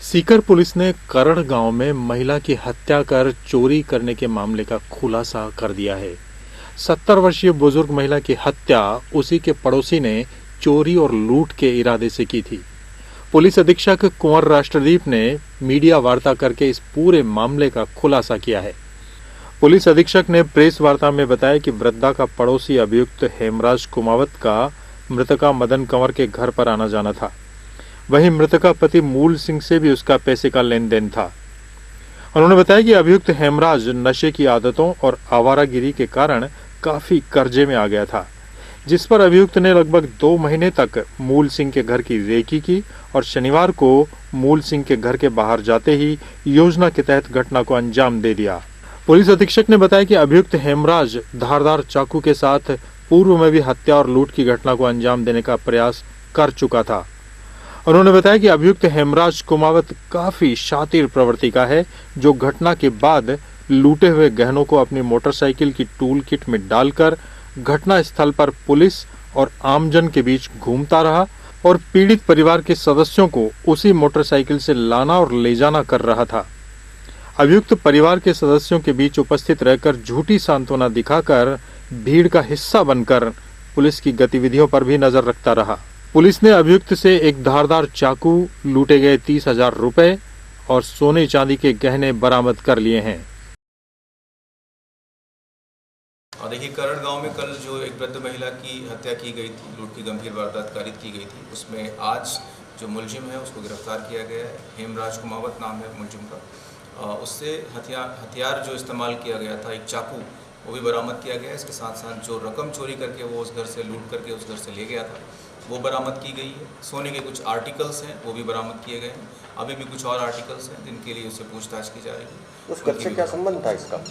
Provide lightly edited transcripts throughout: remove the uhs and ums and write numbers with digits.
Sikar police ने करड़ गांव में महिला की हत्या कर चोरी करने के मामले का खुलासा कर दिया है। 70 वर्षीय बुजुर्ग महिला की हत्या उसी के पड़ोसी ने चोरी और लूट के इरादे से की थी। पुलिस अधीक्षक कुंवर राष्ट्रदीप ने मीडिया वार्ता करके इस पूरे मामले का खुलासा किया है। पुलिस अधीक्षक ने प्रेस वार्ता में बताया कि वृद्धा का पड़ोसी अभियुक्त हेमराज कुमावत का मृतका मदन कंवर के घर पर आना जाना था। वहीं मृतका पति मूल सिंह से भी उसका पैसे का लेन देन था। उन्होंने बताया कि अभियुक्त हेमराज नशे की आदतों और आवारागिरी के कारण काफी कर्जे में आ गया था, जिस पर अभियुक्त ने लगभग 2 महीने तक मूल सिंह के घर की रेकी की और शनिवार को मूल सिंह के घर के बाहर जाते ही योजना के तहत घटना को अंजाम दे दिया। पुलिस अधीक्षक ने बताया कि अभियुक्त हेमराज धारदार चाकू के साथ पूर्व में भी हत्या और लूट की घटना को अंजाम देने का प्रयास कर चुका था। उन्होंने बताया कि अभियुक्त हेमराज कुमावत काफी शातिर प्रवृत्ति का है, जो घटना के बाद लूटे हुए गहनों को अपनी मोटरसाइकिल की टूल किट में डालकर घटना स्थल पर पुलिस और आमजन के बीच घूमता रहा और पीड़ित परिवार के सदस्यों को उसी मोटरसाइकिल से लाना और ले जाना कर रहा था। अभियुक्त परिवार के सदस्यों के बीच उपस्थित रहकर झूठी सांत्वना दिखाकर भीड़ का हिस्सा बनकर पुलिस की गतिविधियों पर भी नजर रखता रहा। पुलिस ने अभियुक्त से एक धारदार चाकू, लूटे गए 30,000 रुपए और सोने चांदी के गहने बरामद कर लिए हैं। देखिए, करड़ गांव में कल जो एक वृद्ध महिला की हत्या की गई थी, लूट की गंभीर वारदात कारित की गई थी, उसमें आज जो मुलजिम है उसको गिरफ्तार किया गया है। हेमराज कुमावत नाम है मुलजिम का। उससे हथियार जो इस्तेमाल किया गया था, एक चाकू, वो भी बरामद किया गया है। इसके साथ साथ जो रकम चोरी करके वो उस घर से लूट करके उस घर से ले गया था, वो बरामद की गई है। सोने के कुछ आर्टिकल्स हैं, वो भी बरामद किए गए हैं। अभी भी कुछ और आर्टिकल्स हैं जिनके लिए उससे पूछताछ की जा रही है। उस घर से क्या संबंध था इसका?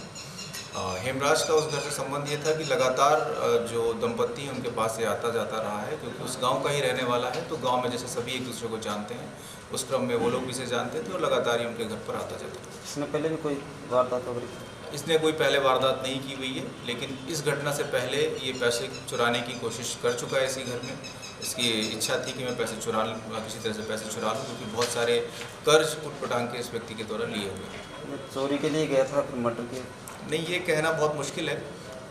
हेमराज का उस घर से संबंध ये था कि लगातार जो दंपत्ति हैं उनके पास से आता जाता रहा है, क्योंकि उस गांव का ही रहने वाला है। तो गांव में जैसे सभी एक दूसरे को जानते हैं, उस क्रम में वो लोग भी इसे जानते थे और लगातार ही उनके घर पर आता जाता था। इसने पहले भी कोई वारदात हो रही? इसने कोई पहले वारदात नहीं की हुई है, लेकिन इस घटना से पहले ये पैसे चुराने की कोशिश कर चुका है इसी घर में। इसकी इच्छा थी कि मैं पैसे चुरा लूँ, किसी तरह से पैसे चुरा लूँ, क्योंकि बहुत सारे कर्ज उठपटांग के इस व्यक्ति के द्वारा लिए हुए हैं। चोरी के लिए गया था, फिर मर्डर के? नहीं, ये कहना बहुत मुश्किल है,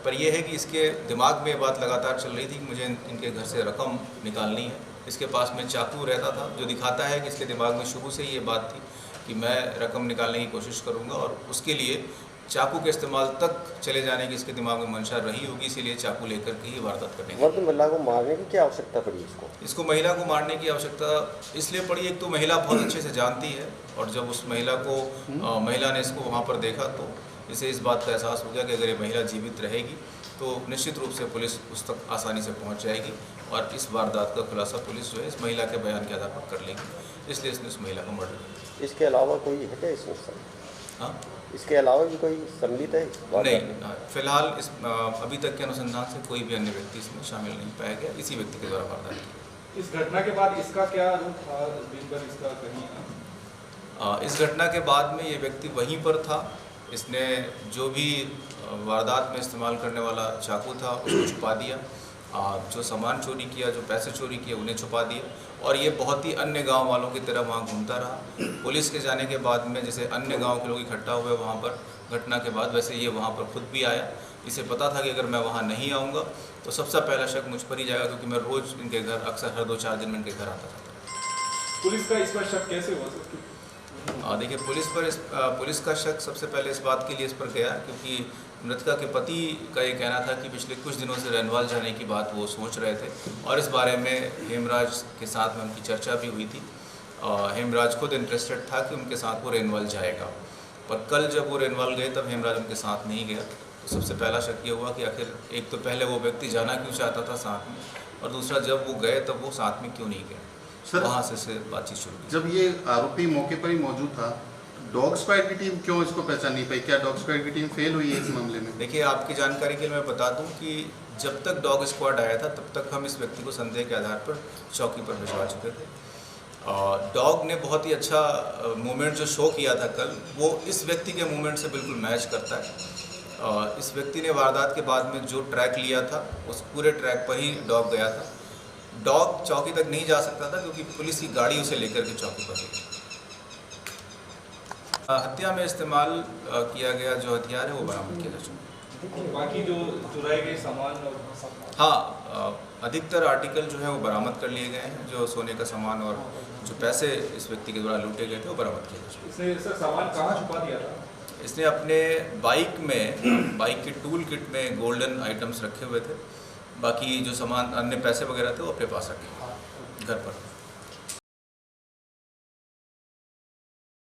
पर यह है कि इसके दिमाग में ये बात लगातार चल रही थी कि मुझे इनके घर से रकम निकालनी है। इसके पास में चाकू रहता था, जो दिखाता है कि इसके दिमाग में शुरू से ये बात थी कि मैं रकम निकालने की कोशिश करूँगा, और उसके लिए चाकू के इस्तेमाल तक चले जाने की इसके दिमाग में मंशा रही होगी, इसीलिए चाकू लेकर के ही वारदात करने की। महिला को मारने की क्या आवश्यकता पड़ी इसको महिला को मारने की आवश्यकता इसलिए पड़ी, एक तो महिला बहुत अच्छे से जानती है, और जब उस महिला को महिला ने इसको वहाँ पर देखा तो इसे इस बात का एहसास हो गया कि अगर ये महिला जीवित रहेगी तो निश्चित रूप से पुलिस उस तक आसानी से पहुँच जाएगी, और इस वारदात का खुलासा पुलिस जो है इस महिला के बयान के आधार पर कर लेगी। इसलिए इसने उस महिला को मर्डर किया। इसके अलावा कोई है क्या इसमें? हाँ, इसके अलावा भी कोई सम्मिलित है? नहीं, फिलहाल इस अभी तक के अनुसंधान से कोई भी अन्य व्यक्ति इसमें शामिल नहीं पाया गया। इसी व्यक्ति के द्वारा वारदात की। इस घटना के बाद इसका क्या रूप था? दिन भर इसका कहीं इस घटना के बाद में ये व्यक्ति वहीं पर था। इसने जो भी वारदात में इस्तेमाल करने वाला चाकू था उसको छुपा दिया, जो सामान चोरी किया, जो पैसे चोरी किए उन्हें छुपा दिया, और ये बहुत ही अन्य गांव वालों की तरह वहाँ घूमता रहा। पुलिस के जाने के बाद में जैसे अन्य गांव के लोग इकट्ठा हुए वहाँ पर घटना के बाद, वैसे ये वहाँ पर खुद भी आया। इसे पता था कि अगर मैं वहाँ नहीं आऊँगा तो सबसे पहला शक मुझ पर ही जाएगा, क्योंकि मैं रोज़ इनके घर अक्सर हर 2-4 दिन में इनके घर आता था। पुलिस का इस पर शक कैसे हो सकती? देखिए, पुलिस का शक सबसे पहले इस बात के लिए इस पर गया क्योंकि मृतका के पति का ये कहना था कि पिछले कुछ दिनों से रैनवाल जाने की बात वो सोच रहे थे, और इस बारे में हेमराज के साथ में उनकी चर्चा भी हुई थी। हेमराज खुद इंटरेस्टेड था कि उनके साथ वो रैनवाल जाएगा, पर कल जब वो रैनवाल गए तब हेमराज उनके साथ नहीं गया। तो सबसे पहला शक ये हुआ कि आखिर एक तो पहले वो व्यक्ति जाना क्यों चाहता था साथ में, और दूसरा जब वो गए तब वो साथ में क्यों नहीं गए। वहाँ से बातचीत शुरू हुई। जब ये आरोपी मौके पर ही मौजूद था, डॉग स्क्वाड की टीम क्यों इसको पहचान नहीं पाई? क्या डॉग स्क्वाड की टीम फेल हुई है इस मामले में? देखिए, आपकी जानकारी के लिए मैं बता दूं कि जब तक डॉग स्क्वाड आया था तब तक हम इस व्यक्ति को संदेह के आधार पर चौकी पर भिजवा चुके थे। डॉग ने बहुत ही अच्छा मूवमेंट जो शो किया था कल, वो इस व्यक्ति के मूवमेंट से बिल्कुल मैच करता है। इस व्यक्ति ने वारदात के बाद में जो ट्रैक लिया था उस पूरे ट्रैक पर ही डॉग गया था। डॉग चौकी तक नहीं जा सकता था क्योंकि पुलिस की गाड़ी उसे लेकर के चौकी पर गई। हत्या में इस्तेमाल किया गया जो हथियार है वो बरामद किया जा चुका है। बाकी जो चुराए गए सामान और हाँ, अधिकतर आर्टिकल जो है वो बरामद कर लिए गए हैं। जो सोने का सामान और जो पैसे इस व्यक्ति के द्वारा लूटे गए थे वो बरामद किए जा चुके इसने सर सामान कहाँ छुपा दिया था? हैं। इसने अपने बाइक के टूल किट में गोल्डन आइटम्स रखे हुए थे। बाकी जो सामान अन्य पैसे वगैरह थे वो अपने पास रखे घर पर।